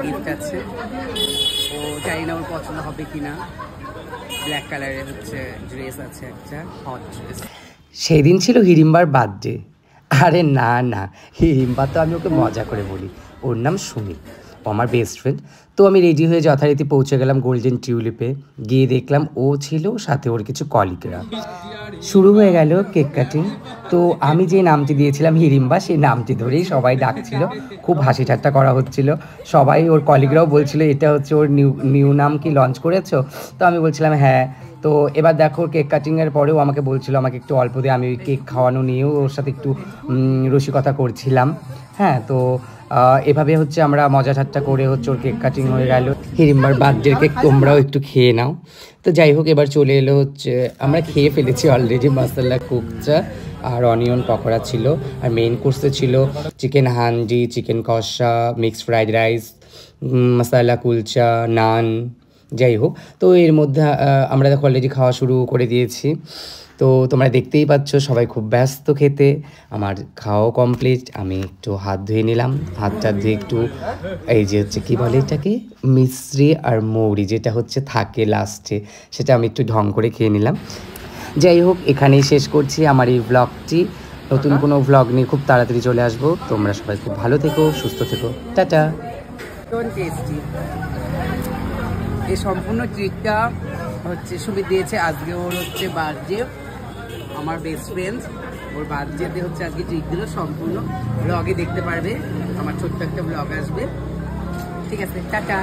Gift আছে, ও জানি না ওর পছন্দ হবে কিনা। ব্ল্যাক কালারের হচ্ছে ড্রেস আছে, একটা হট ড্রেস। সেই দিন ছিল হিড়িম্বার বার্থডে। আরে না না, হিড়িম্বা তো আমি ওকে মজা করে বলি, ওর নাম সুমিত, ও আমার বেস্ট ফ্রেন্ড। তো আমি রেডি হয়ে যথারীতি পৌঁছে গেলাম গোল্ডেন টিউলিপে। গিয়ে দেখলাম ও ছিল, সাথে ওর কিছু কলিগরা। শুরু হয়ে গেল কেক কাটিং। তো আমি যে নামটি দিয়েছিলাম হিড়িম্বা, সেই নামটি ধরেই সবাই ডাকছিল, খুব হাসি ঠাট্টা করা হচ্ছিল। সবাই, ওর কলিগরাও বলছিল এটা হচ্ছে ওর নিউ নাম কি লঞ্চ করেছো? তো আমি বলছিলাম হ্যাঁ। তো এবার দেখো কেক কাটিংয়ের পরেও আমাকে বলছিল আমাকে একটু অল্প দিয়ে, আমি কেক খাওয়ানো নিয়েও ওর সাথে একটু রসিকতা করছিলাম। হ্যাঁ, তো এভাবে হচ্ছে আমরা মজা ঠাট্টা করে হচ্ছে ওর কেক কাটিং হয়ে গেল। হিড়িম্বার বার্থডের কেক তোমরাও একটু খেয়ে নাও। তো যাই হোক, এবার চলে এলো হচ্ছে, আমরা খেয়ে ফেলেছি অলরেডি মশলা কুকচা আর অনিয়ন পকোড়া ছিল। আর মেইন কোর্সে ছিল চিকেন হান্ডি, চিকেন কষা, মিক্সড ফ্রাইড রাইস, মশলা কুলচা, নান। যাই হোক, তো এর মধ্যে আমরা দেখো অলরেডি খাওয়া শুরু করে দিয়েছি। তো তোমরা দেখতেই পাচ্ছ সবাই খুব ব্যস্ত খেতে। আমার খাওয়াও কমপ্লিট। আমি একটু হাত ধুয়ে নিলাম, হাতটা ধুয়ে একটু এই যে হচ্ছে কী বলে এটাকে, মিশ্রি আর মৌরি যেটা হচ্ছে থাকে লাস্টে, সেটা আমি একটু ঢং করে খেয়ে নিলাম। যাই হোক, এখানেই শেষ করছি আমার এই ব্লগটি। নতুন কোনো ব্লগ নিয়ে খুব তাড়াতাড়ি চলে আসবো। তোমরা সবাই খুব ভালো থেকো, সুস্থ থেকো, টাটা। টেস্টি এই সম্পূর্ণ ট্রিটটা হচ্ছে সুমিত দিয়েছে। আজকে ওর হচ্ছে বার্থডে, আমার বেস্ট ফ্রেন্ড, ওর বার্থডেতে হচ্ছে আজকে ট্রিট দিল। সম্পূর্ণ ব্লগে দেখতে পারবে, আমার ছোট্ট একটা ব্লগ আসবে। ঠিক আছে, টাটা।